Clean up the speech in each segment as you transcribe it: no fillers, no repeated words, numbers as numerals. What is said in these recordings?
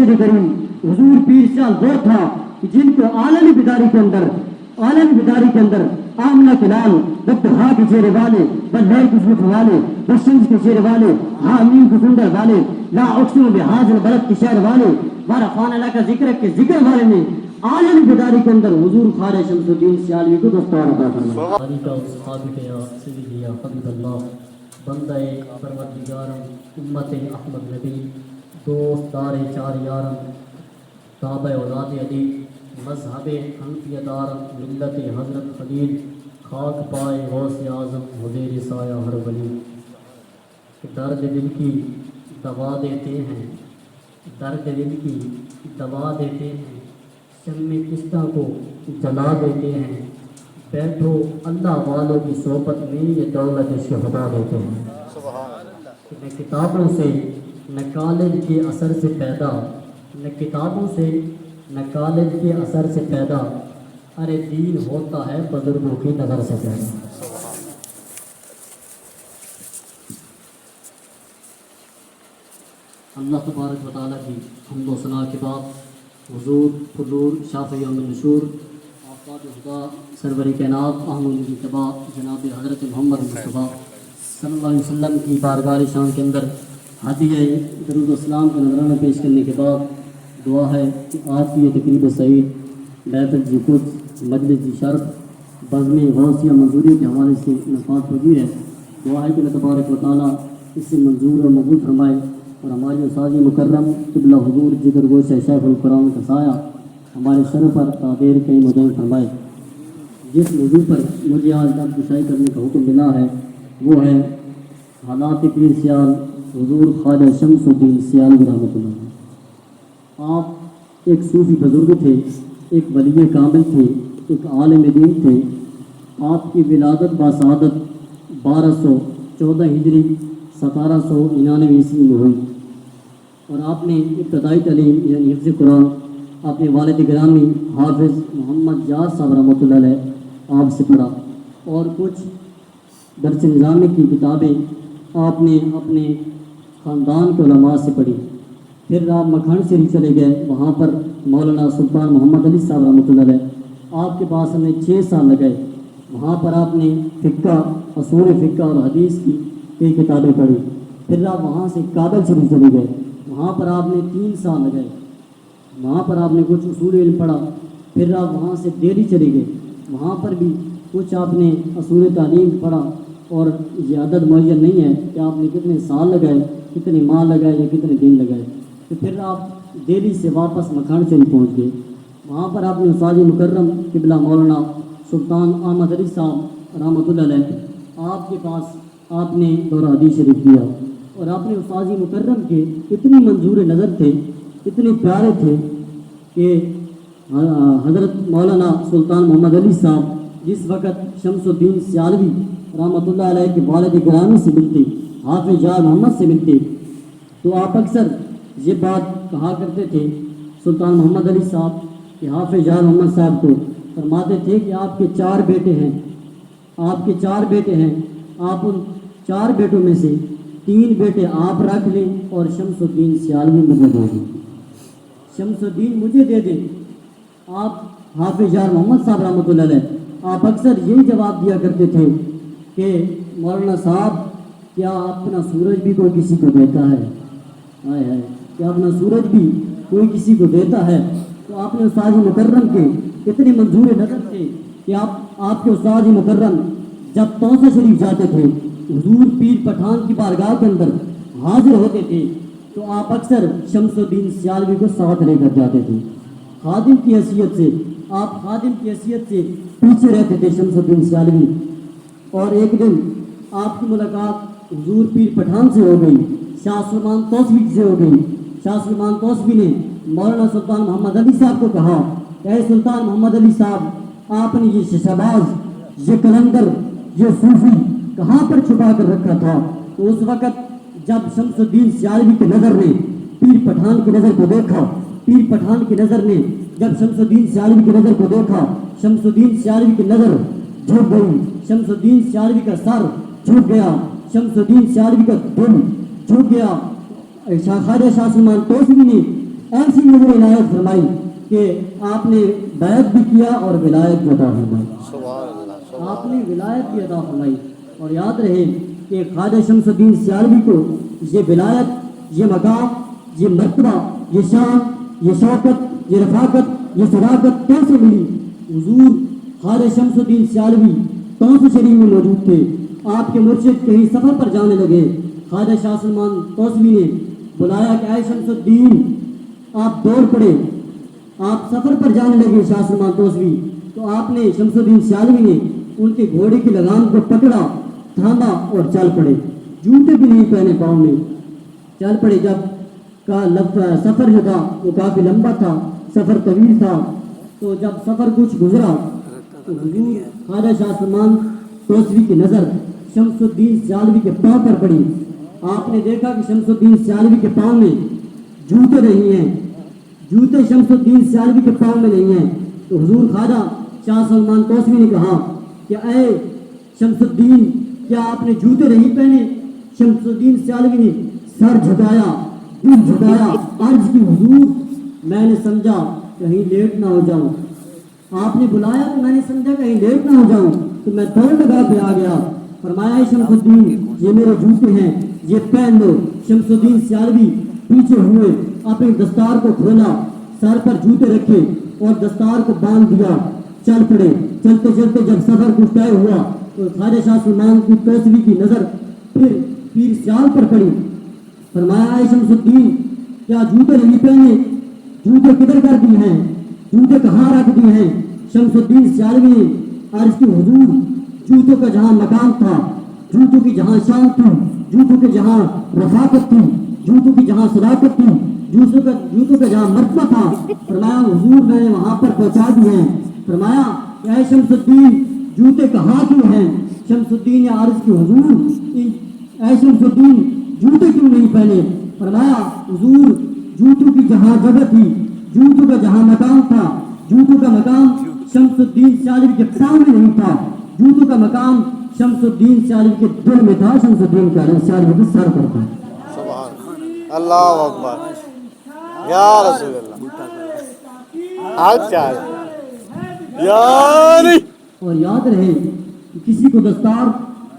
مرشد کریم حضور پیر سیال وہ تھا کہ جن کو عالمی بیداری کے اندر آمنہ کے لال بطحا کے چہرے والے بلیر قسمت والے بشمس کے چہرے والے حامین کے سندر والے لا اقسم بحاضر بلد کے شہر والے وارفان اللہ کا ذکر والے نے عالمی بیداری کے اندر حضور خواجہ شمس الدین سیالوی کو دستور عطا فرمایا۔ بندہ پروردگارم امت احمد نبی دوست دار چار یارم تابع اولاد علی مذہب حنفیہ دارم ملت حضرت خلیل خاک پائے غوث اعظم حضیر سایہ ہر ولی۔ درد دل کی دوا دیتے ہیں، درد دل کی دوا دیتے ہیں، شمع کشتہ کو جلا دیتے ہیں، بیٹھو اللہ والوں کی صحبت میں یہ دولت شہدا دیتے ہیں۔ نہ کتابوں سے نہ کالج کے اثر سے پیدا، نہ کتابوں سے نہ کالج کے اثر سے پیدا، ارے دین ہوتا ہے بزرگوں کی نظر سے پیدا۔ اللہ تبارک و تعالیٰ کی حمد و ثنا کے بعد حضور حضور شافع یوم النشور آفات خدا سرور کائنات احمد مجتبیٰ جناب حضرت محمد مصطفیٰ صلی اللہ علیہ وسلم کی بارگاہ شان کے اندر ہدیہ درود و اسلام کا نذرانہ پیش کرنے کے بعد دعا ہے کہ آج کی یہ تقریب سعید بیعت ذی قدس مجلس ذی شرف بزم غوثیہ منظوری کے حوالے سے نفاذ پذیر ہے۔ دعا ہے کہ اللہ تبارک و تعالیٰ اس سے منظور اور مقبول فرمائے اور ہماری استاد مکرم قبلہ حضور جگر گوش شیخ القرآن کا سایہ ہمارے سر پر تعبیر کئی مدعو فرمائے۔ جس موضوع پر مجھے آج درد گشائی کرنے کا حکم ملا ہے وہ ہے حالات پیر سیال حضور خواجہ شمس الدین سیالوی رحمۃ اللہ۔ آپ ایک صوفی بزرگ تھے، ایک ولی کامل تھے، ایک عالم دین تھے۔ آپ کی ولادت باسعادت 1214 ہجری 1799 عیسوی میں ہوئی اور آپ نے ابتدائی تعلیم یعنی حفظ قرآن اپنے والد گرامی حافظ محمد یار صاحب رحمۃ اللہ علیہ آپ سے پڑھا اور کچھ درس نظامی کی کتابیں آپ نے اپنے خاندان کے علماء سے پڑھی۔ پھر آپ مکھن شریف چلے گئے، وہاں پر مولانا سلطان محمد علی صاحب رحمۃ اللہ علیہ آپ کے پاس ہمیں 6 سال لگے۔ وہاں پر آپ نے فقہ، اصول فقہ اور حدیث کی کئی کتابیں پڑھی۔ پھر آپ وہاں سے کابل شریف چلے گئے، وہاں پر آپ نے 3 سال لگائے، وہاں پر آپ نے کچھ اصول علم پڑھا۔ پھر آپ وہاں سے دہلی چلے گئے، وہاں پر بھی کچھ آپ نے اصول تعلیم پڑھا اور یہ عدد معین نہیں ہے کہ آپ نے کتنے سال لگائے، کتنے ماہ لگائے یا کتنے دن لگائے۔ تو پھر آپ دہلی سے واپس مکھن سے پہنچ گئے، وہاں پر آپ نے استاد مکرم قبلہ مولانا سلطان احمد علی صاحب رحمۃ اللہ علیہ آپ کے پاس آپ نے دورہ حدیث شریف کیا اور آپ نے استاد مکرم کے اتنی منظور نظر تھے، اتنے پیارے تھے کہ حضرت مولانا سلطان محمد علی صاحب جس وقت شمس الدین سیالوی رحمۃ اللہ علیہ کے والد گرامی سے ملتے، حافظ جار محمد سے ملتے، تو آپ اکثر یہ بات کہا کرتے تھے سلطان محمد علی صاحب کہ حافظ جار محمد صاحب کو فرماتے تھے کہ آپ کے 4 بیٹے ہیں، آپ کے 4 بیٹے ہیں، آپ ان 4 بیٹوں میں سے 3 بیٹے آپ رکھ لیں اور شمس الدین سیالوی مجھے دے دیں، شمس الدین مجھے دے دیں۔ آپ حافظ جار محمد صاحب رحمۃ اللہ علیہ آپ اکثر یہی جواب دیا کرتے تھے کہ مولانا صاحب کیا اپنا سورج بھی کوئی کسی کو دیتا ہے؟ ہائے ہائے، کیا اپنا سورج بھی کوئی کسی کو دیتا ہے؟ تو آپ نے استاد مکرم کے اتنے منظور نظر تھے کہ آپ کے استاد مکرم جب توسہ شریف جاتے تھے، حضور پیر پٹھان کی بارگاہ کے اندر حاضر ہوتے تھے تو آپ اکثر شمس الدین سیالوی کو ساتھ لے کر جاتے تھے۔ خادم کی حیثیت سے آپ خادم کی حیثیت سے پیچھے رہتے تھے شمس الدین سیالوی۔ اور ایک دن آپ کی ملاقات حضور پیر پٹھان سے ہو گئی، شاہ سلمان توسوی سے ہو گئی۔ شاہ سلمان توسوی نے مولانا سلطان محمد علی صاحب کو کہا، اے سلطان محمد علی صاحب، آپ نے یہ شہباز، یہ کلندر، یہ صوفی کہاں پر چھپا کر رکھا تھا؟ تو اس وقت جب شمس الدین سیالوی کی نظر نے پیر پٹھان کی نظر کو دیکھا، پیر پٹھان کی نظر نے جب شمس الدین سیالوی کی نظر کو دیکھا، شمس الدین سیالوی کی نظر جھک گئی، شمس الدین سیالوی کا سر جھک گیا، شمس الدین سیالوی کا دل جھک گیا۔ خواجہ شاہ سلمان توسوی نے ایسی نظر عنایت فرمائی کہ آپ نے بیعت بھی کیا اور ولایت بھی عطا فرمائی، آپ نے ولایت بھی عطا فرمائی۔ اور یاد رہے کہ خواجہ شمس الدین سیالوی کو یہ ولایت، یہ مقام، یہ مرتبہ، یہ شان، یہ شوکت، یہ رفاقت، یہ صداقت کیسے ملی؟ حضور خواجہ شمس الدین سیالوی توسیع شریف میں موجود تھے، آپ کے مرشد کہیں سفر پر جانے لگے، خواجہ شاہ سلمان توسوی نے بلایا کہ اے شمس الدین، آپ دوڑ پڑے، آپ سفر پر جانے لگے شاہ سلمان توسوی، تو آپ نے شمس الدین سیالوی نے ان کے گھوڑے کی لگام کو پکڑا، تھاما اور چل پڑے، جوتے بھی نہیں پہنے پاؤں میں، چل پڑے۔ جب کا سفر جو تھا وہ کافی لمبا تھا، سفر طویل تھا، تو جب سفر کچھ گزرا تو حضور خواجہ شاہ سلمان توسوی کی نظر شمس الدین سیالوی کے پاؤں پر پڑی۔ آپ نے دیکھا کہ شمس الدین سیالوی کے پاؤں میں جوتے نہیں ہیں، جوتے شمس الدین سیالوی کے پاؤں میں نہیں ہیں، تو حضور خواجہ شاہ سلمان توسوی نے کہا کہ اے شمس الدین، کیا آپ نے جوتے نہیں پہنے؟ شمس الدین سیالوی نے سر جھکایا، دل جھکایا، عرض کی حضور میں نے سمجھا کہیں لیٹ نہ ہو جاؤں، آپ نے بلایا تو میں نے سمجھا کہیں لیٹ نہ ہو جاؤں، تو میں دوڑ لگا کے آ گیا۔ فرمایا شمس الدین یہ میرے جوتے ہیں، یہ پہن لو۔ شمس الدین سیالوی پیچھے ہوئے، اپنے دستار کو کھولا، سر پر جوتے رکھے اور دستار کو باندھ دیا، چل پڑے۔ چلتے چلتے جب سفر کچھ طے ہوا تو خواجہ شاہ سلمان کی توسوی کی نظر پھر پیر سیال پر پڑی۔ فرمایا اے شمس الدین، کیا جوتے نہیں پہنے؟ جوتے کدھر کر دی ہیں؟ جوتے کہاں رکھ دی ہیں؟ شمس الدین سیالوی نے عرض کی حضور جوتوں کا جہاں مقام تھا، جوتوں کی جہاں شان تھی، جوتوں کے جہاں رفاقت تھی، جوتوں کی جہاں صداقت تھی، جوتوں کا جہاں مرتبہ تھا، فرمایا حضور میں نے وہاں پر پہنچا دیے ہیں۔ فرمایا اے شمس الدین جوتے کہاں کے ہیں؟ شمس الدین نے عرض کی حضور اے شمس الدین جوتے کیوں نہیں پہنے؟ فرمایا حضور جوتوں کی جہاں جگہ تھی، جوتوں کا جہاں مقام تھا، جوتوں کا مقام شمس الدین سیالوی کے پاؤں میں نہیں تھا، جوتوں کا مقام شمس الدین سیالوی کے دل میں تھا، شمس الدین سیالوی کے سر پر تھا۔ سبحان اللہ اکبر یا رسول اللہ، اچھا یار۔ اور یاد رہے کہ کسی کو دستار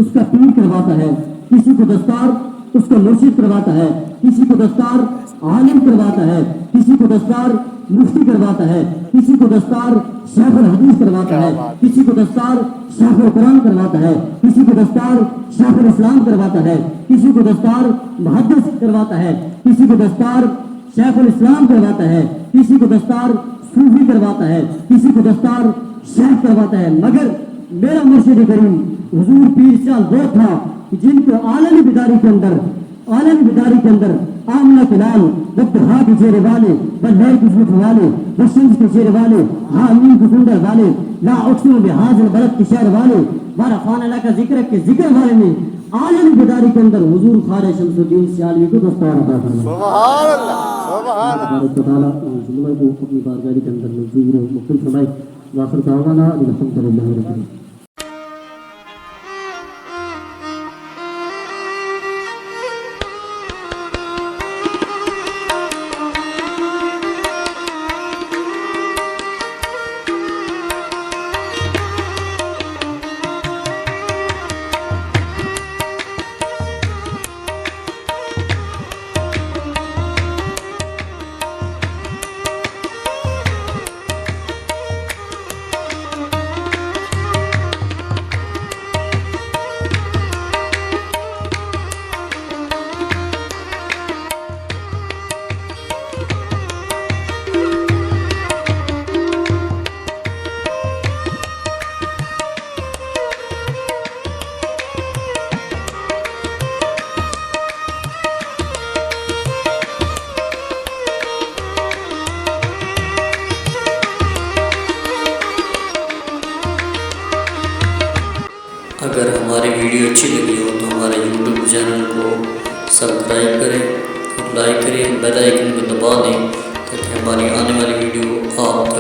اس کا پیر کرواتا ہے، کسی کو دستار اس کا مرشد کرواتا ہے، کسی کو دستار عالم کرواتا ہے، کسی کو دستار مفتی کرواتا ہے، کسی کو دستار شیخ الحدیث کرواتا ہے، کسی کو دستار شیخ القرآن کرواتا ہے، کسی کو دستار شیخ الاسلام کرواتا ہے، کسی کو دستار محدث کرواتا ہے، کسی کو دستار شیخ الاسلام کرواتا ہے، کسی کو دستار صوفی کرواتا ہے، کسی کو دستار شیخ کرواتا ہے، مگر میرا مرشد کریم حضور پیر سیال وہ تھا جن کو عالمی بیداری کے اندر آمنہ کے لال وقتہا کے چہرے والے، بدلیر کی زلف والے، وشمس کے چہرے والے، حامین کے کنڈر والے، لا اقسم بحاضر بلد کے شہر والے، وارفان اللہ کا ذکر کے ذکر والے نے عالمی بیداری کے اندر حضور خواجہ شمس الدین سیالوی کو دستار عطا فرمایا۔ سبحان اللہ سبحان اللہ۔ اللہ تعالیٰ جمعہ کو اپنی بارگاہ کے اندر منظور و مقبول فرمائے۔ وآخر دعوانا الحمدللہ رب العالمین۔ اگر ہماری ویڈیو اچھی لگی ہو تو ہمارے یوٹیوب چینل کو سبسکرائب کریں اور لائک کریں، بیل آئیکن کو دبا دیں تاکہ ہماری آنے والی ویڈیو آپ